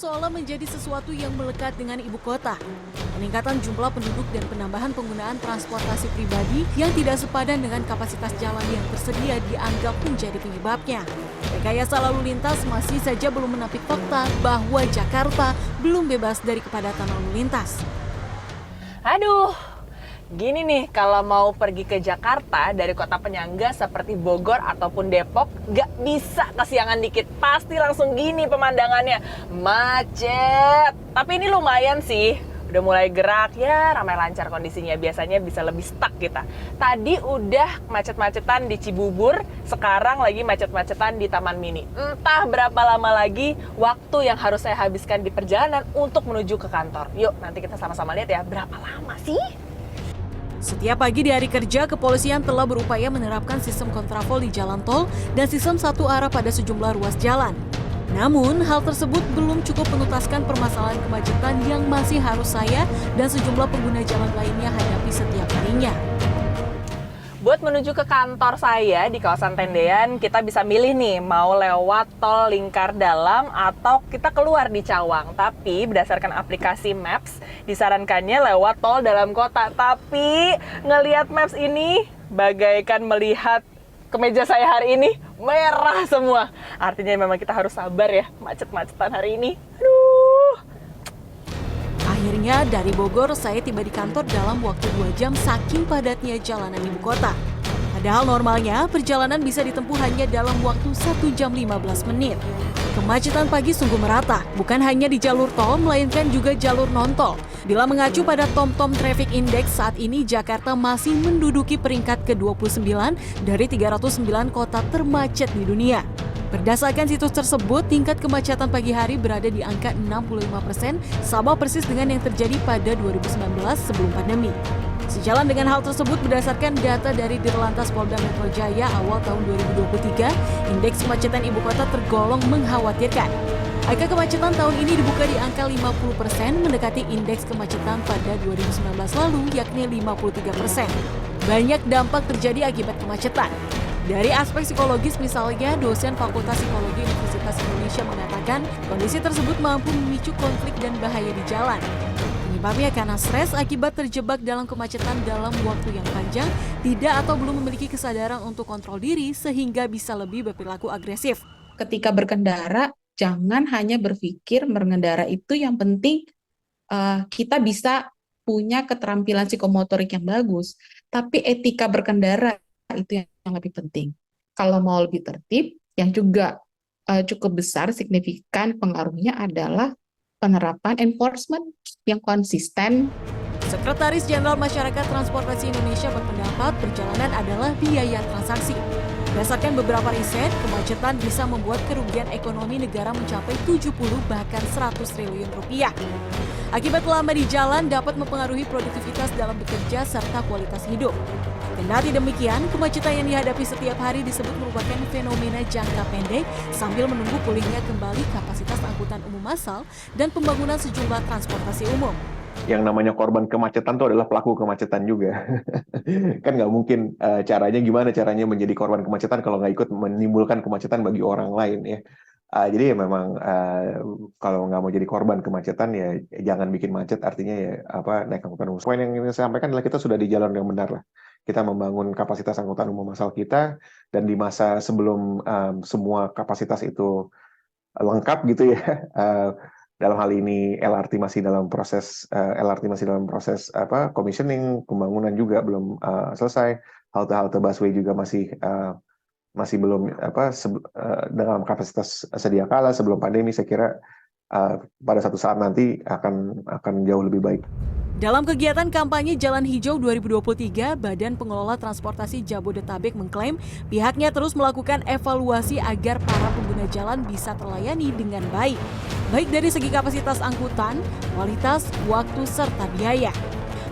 Seolah menjadi sesuatu yang melekat dengan ibu kota. Peningkatan jumlah penduduk dan penambahan penggunaan transportasi pribadi yang tidak sepadan dengan kapasitas jalan yang tersedia dianggap menjadi penyebabnya. Rekayasa lalu lintas masih saja belum menampik fakta bahwa Jakarta belum bebas dari kepadatan lalu lintas. Aduh, gini nih, kalau mau pergi ke Jakarta dari kota penyangga seperti Bogor ataupun Depok, nggak bisa kesiangan dikit. Pasti langsung gini pemandangannya, macet. Tapi ini lumayan sih, udah mulai gerak, ya ramai lancar kondisinya. Biasanya bisa lebih stuck kita. Tadi udah macet-macetan di Cibubur, sekarang lagi macet-macetan di Taman Mini. Entah berapa lama lagi waktu yang harus saya habiskan di perjalanan untuk menuju ke kantor. Yuk, nanti kita sama-sama lihat ya, berapa lama sih? Setiap pagi di hari kerja, kepolisian telah berupaya menerapkan sistem kontraflow di jalan tol dan sistem satu arah pada sejumlah ruas jalan. Namun, hal tersebut belum cukup menuntaskan permasalahan kemacetan yang masih harus saya dan sejumlah pengguna jalan lainnya hadapi setiap harinya. Buat menuju ke kantor saya di kawasan Tendean, kita bisa milih nih mau lewat tol Lingkar Dalam atau kita keluar di Cawang. Tapi berdasarkan aplikasi Maps, disarankannya lewat tol dalam kota. Tapi ngelihat Maps ini bagaikan melihat kemeja saya hari ini merah semua. Artinya memang kita harus sabar ya macet-macetan hari ini. Aduh. Akhirnya dari Bogor saya tiba di kantor dalam waktu 2 jam saking padatnya jalanan ibu kota. Padahal normalnya perjalanan bisa ditempuh hanya dalam waktu 1 jam 15 menit. Kemacetan pagi sungguh merata, bukan hanya di jalur tol melainkan juga jalur non-tol. Bila mengacu pada TomTom Traffic Index, saat ini Jakarta masih menduduki peringkat ke-29 dari 309 kota termacet di dunia. Berdasarkan situs tersebut, tingkat kemacetan pagi hari berada di angka 65%, sama persis dengan yang terjadi pada 2019 sebelum pandemi. Sejalan dengan hal tersebut, berdasarkan data dari Dirlantas Polda Metro Jaya awal tahun 2023, indeks kemacetan ibu kota tergolong mengkhawatirkan. Angka kemacetan tahun ini dibuka di angka 50%, mendekati indeks kemacetan pada 2019 lalu, yakni 53%. Banyak dampak terjadi akibat kemacetan. Dari aspek psikologis misalnya, dosen Fakultas Psikologi Universitas Indonesia mengatakan kondisi tersebut mampu memicu konflik dan bahaya di jalan. Penyebabnya karena stres akibat terjebak dalam kemacetan dalam waktu yang panjang, tidak atau belum memiliki kesadaran untuk kontrol diri sehingga bisa lebih berperilaku agresif. Ketika berkendara, jangan hanya berpikir mengendara itu yang penting kita bisa punya keterampilan psikomotorik yang bagus, tapi etika berkendara itu yang lebih penting. Kalau mau lebih tertib, yang juga cukup besar signifikan pengaruhnya adalah penerapan enforcement yang konsisten. Sekretaris Jenderal Masyarakat Transportasi Indonesia berpendapat perjalanan adalah biaya transaksi. Berdasarkan beberapa riset, kemacetan bisa membuat kerugian ekonomi negara mencapai 70 bahkan 100 triliun rupiah. Akibat lama di jalan dapat mempengaruhi produktivitas dalam bekerja serta kualitas hidup. Kendati demikian, kemacetan yang dihadapi setiap hari disebut merupakan fenomena jangka pendek sambil menunggu pulihnya kembali kapasitas angkutan umum massal dan pembangunan sejumlah transportasi umum. Yang namanya korban kemacetan itu adalah pelaku kemacetan juga. Kan nggak mungkin gimana caranya menjadi korban kemacetan kalau nggak ikut menimbulkan kemacetan bagi orang lain ya. Jadi ya memang kalau nggak mau jadi korban kemacetan ya jangan bikin macet, artinya ya naik angkutan umum. Poin yang ingin saya sampaikan adalah kita sudah di jalan yang benar lah. Kita membangun kapasitas angkutan umum massal kita, dan di masa sebelum semua kapasitas itu lengkap gitu ya. Dalam hal ini LRT masih dalam proses commissioning, pembangunan juga belum selesai. Halte-halte busway juga masih belum dalam kapasitas sedia kala sebelum pandemi. Saya kira pada satu saat nanti akan jauh lebih baik. Dalam kegiatan kampanye Jalan Hijau 2023, Badan Pengelola Transportasi Jabodetabek mengklaim pihaknya terus melakukan evaluasi agar para pengguna jalan bisa terlayani dengan baik dari segi kapasitas angkutan, kualitas, waktu, serta biaya.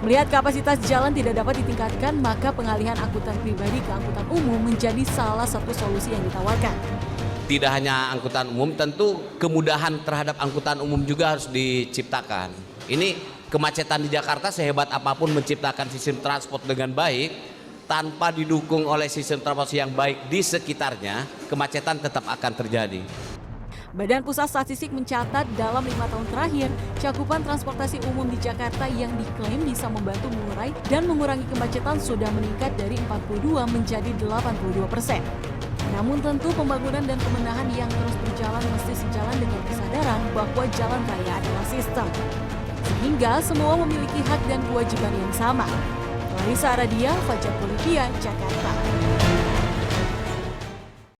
Melihat kapasitas jalan tidak dapat ditingkatkan, maka pengalihan angkutan pribadi ke angkutan umum menjadi salah satu solusi yang ditawarkan. Tidak hanya angkutan umum, tentu kemudahan terhadap angkutan umum juga harus diciptakan. Ini kemacetan di Jakarta sehebat apapun menciptakan sistem transport dengan baik, tanpa didukung oleh sistem transportasi yang baik di sekitarnya, kemacetan tetap akan terjadi. Badan Pusat Statistik mencatat dalam 5 tahun terakhir, cakupan transportasi umum di Jakarta yang diklaim bisa membantu mengurai dan mengurangi kemacetan sudah meningkat dari 42 menjadi 82%. Namun tentu pembangunan dan pemenahan yang terus berjalan mesti sejalan dengan kesadaran bahwa jalan raya adalah sistem. Sehingga semua memiliki hak dan kewajiban yang sama. Larissa Aradia, Fajar Bolivia, Jakarta.